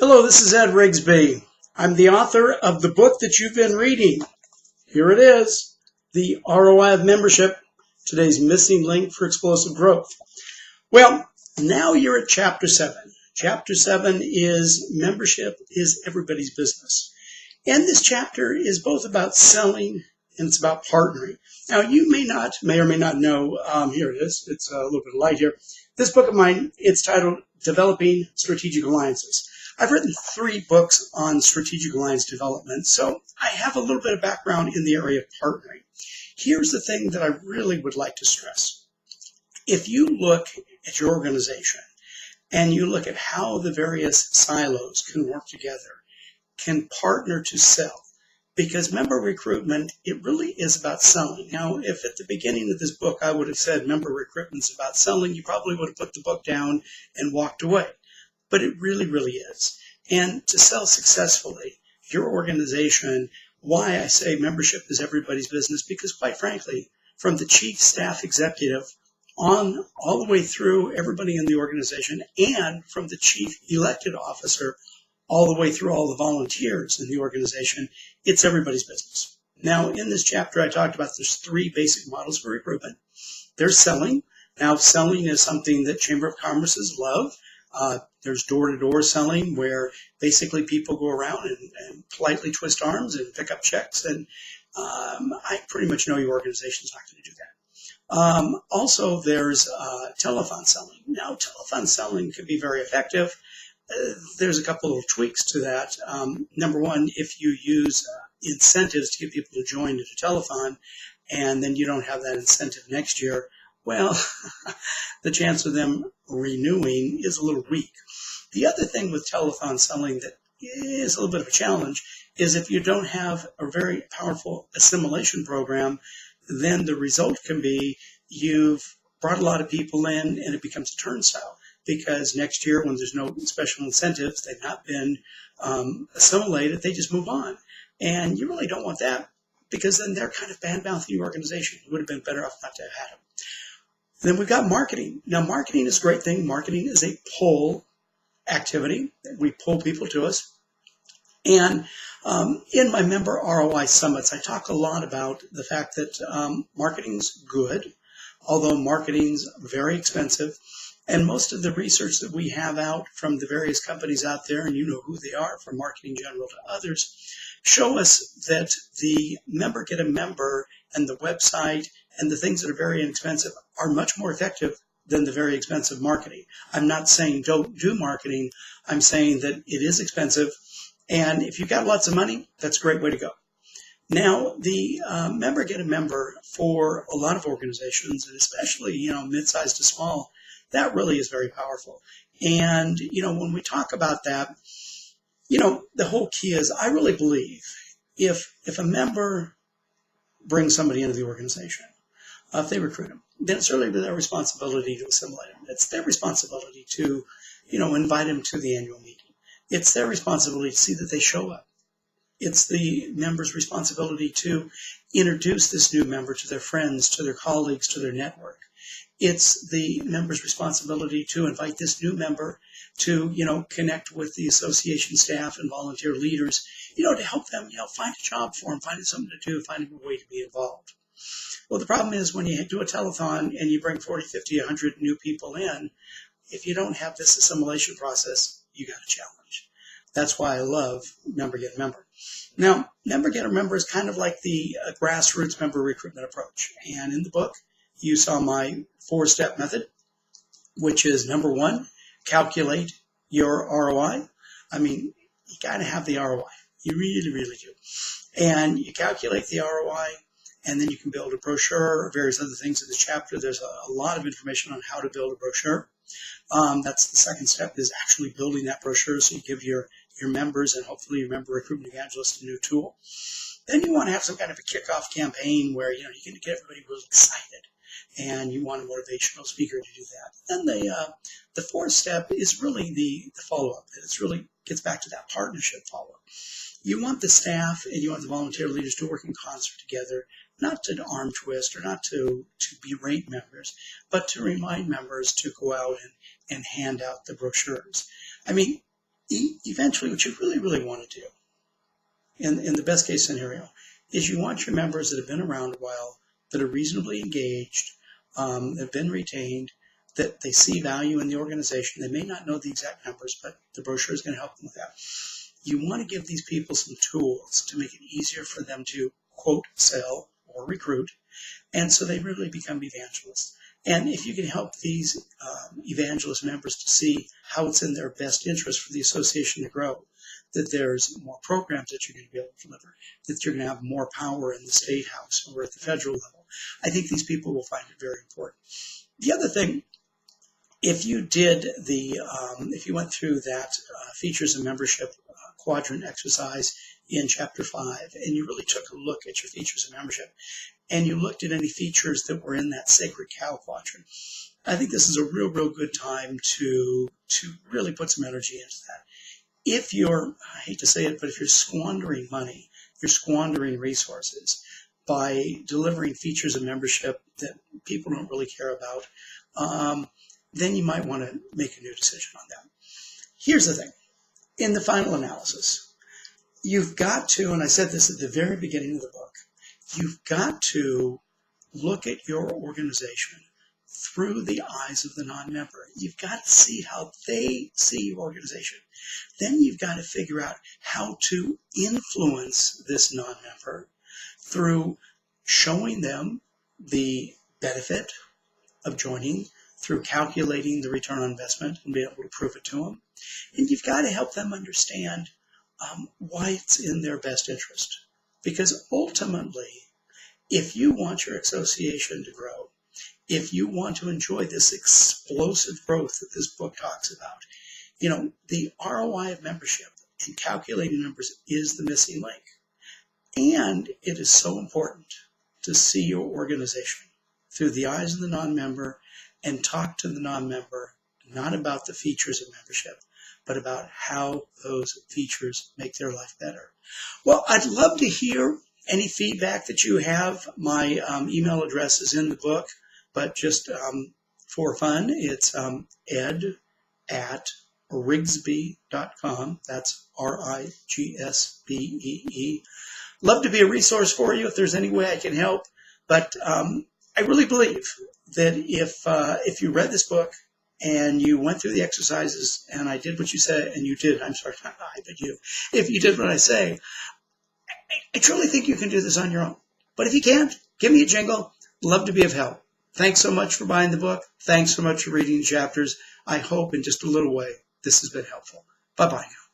Hello, this is Ed Rigsby. I'm the author of the book that you've been reading. Here it is, The ROI of Membership, today's missing link for explosive growth. Well, now you're at Chapter 7. Chapter 7 is Membership is Everybody's Business. And this chapter is both about selling and it's about partnering. Now, you may or may not know, here it is. It's a little bit of light here. This book of mine, it's titled Developing Strategic Alliances. I've written 3 books on strategic alliance development, so I have a little bit of background in the area of partnering. Here's the thing that I really would like to stress. If you look at your organization and you look at how the various silos can work together, can partner to sell, because member recruitment, it really is about selling. Now, if at the beginning of this book I would have said member recruitment is about selling, you probably would have put the book down and walked away. But it really, really is. And to sell successfully, your organization, why I say membership is everybody's business, because quite frankly, from the chief staff executive on all the way through everybody in the organization, and from the chief elected officer all the way through all the volunteers in the organization, it's everybody's business. Now, in this chapter, I talked about there's 3 basic models for recruitment. There's selling. Now, selling is something that Chamber of Commerce's love. There's door-to-door selling where basically people go around and politely twist arms and pick up checks. And I pretty much know your organization is not going to do that. Also, there's telephone selling. Now, telephone selling can be very effective. There's a couple of tweaks to that. Number one, if you use incentives to get people to join the telethon, and then you don't have that incentive next year, well, the chance of them renewing is a little weak. The other thing with telethon selling that is a little bit of a challenge is if you don't have a very powerful assimilation program, then the result can be you've brought a lot of people in and it becomes a turnstile. Because next year, when there's no special incentives, they've not been assimilated, they just move on. And you really don't want that, because then they're kind of bad-mouthing your organization. It would have been better off not to have had them. Then we've got marketing. Now, marketing is a great thing. Marketing is a pull activity. We pull people to us. And in my member ROI summits, I talk a lot about the fact that marketing's good, although marketing's very expensive. And most of the research that we have out from the various companies out there, and you know who they are, from Marketing General to others, show us that the member get a member and the website and the things that are very inexpensive are much more effective than the very expensive marketing. I'm not saying don't do marketing. I'm saying that it is expensive. And if you've got lots of money, that's a great way to go. Now, the member get a member for a lot of organizations, and especially, mid-sized to small, that really is very powerful. And, when we talk about that, the whole key is I really believe if a member brings somebody into the organization, if they recruit them, then it's really their responsibility to assimilate them. It's their responsibility to, invite them to the annual meeting. It's their responsibility to see that they show up. It's the member's responsibility to introduce this new member to their friends, to their colleagues, to their network. It's the member's responsibility to invite this new member to, connect with the association staff and volunteer leaders, to help them, find a job for them, find something to do, find a way to be involved. Well, the problem is when you do a telethon and you bring 40, 50, 100 new people in, if you don't have this assimilation process, you got a challenge. That's why I love member get a member. Now, member get a member is kind of like the grassroots member recruitment approach. And in the book, you saw my 4-step method, which is number 1, calculate your ROI. You got to have the ROI. You really, really do. And you calculate the ROI, and then you can build a brochure or various other things in the chapter. There's a lot of information on how to build a brochure. That's the second step, is actually building that brochure, so you give your members and hopefully your member recruitment evangelist a new tool. Then you want to have some kind of a kickoff campaign where you can get everybody really excited, and you want a motivational speaker to do that. Then the 4th step is really the follow-up. It really gets back to that partnership follow-up. You want the staff and you want the volunteer leaders to work in concert together, not to arm twist or not to berate members, but to remind members to go out and hand out the brochures. Eventually, what you really, really want to do, in the best case scenario, is you want your members that have been around a while, that are reasonably engaged, have been retained, that they see value in the organization. They may not know the exact numbers, but the brochure is going to help them with that. You want to give these people some tools to make it easier for them to, quote, sell or recruit, and so they really become evangelists. And if you can help these evangelist members to see how it's in their best interest for the association to grow, that there's more programs that you're going to be able to deliver, that you're going to have more power in the state house or at the federal level, I think these people will find it very important. The other thing, if you went through that features and membership quadrant exercise in Chapter 5, and you really took a look at your features and membership, and you looked at any features that were in that sacred cow quadrant, I think this is a real, real good time to really put some energy into that. If you're, I hate to say it, but if you're squandering money, you're squandering resources by delivering features of membership that people don't really care about, then you might want to make a new decision on that. Here's the thing. In the final analysis, you've got to, and I said this at the very beginning of the book, you've got to look at your organization through the eyes of the non-member. You've got to see how they see your organization. Then you've got to figure out how to influence this non-member through showing them the benefit of joining, through calculating the return on investment and being able to prove it to them. And you've got to help them understand why it's in their best interest. Because ultimately, if you want your association to grow, if you want to enjoy this explosive growth that this book talks about, the ROI of membership and calculating numbers is the missing link. And it is so important to see your organization through the eyes of the non-member and talk to the non-member, not about the features of membership, but about how those features make their life better. Well, I'd love to hear any feedback that you have. My email address is in the book, but just for fun, it's ed@rigsbee.com. That's RIGSBEE. Love to be a resource for you if there's any way I can help. But I really believe that if you read this book and you went through the exercises and I did what you said, and you did, I'm sorry, not I, but you, if you did what I say, I truly think you can do this on your own. But if you can't, give me a jingle. Love to be of help. Thanks so much for buying the book. Thanks so much for reading the chapters. I hope in just a little way this has been helpful. Bye-bye now.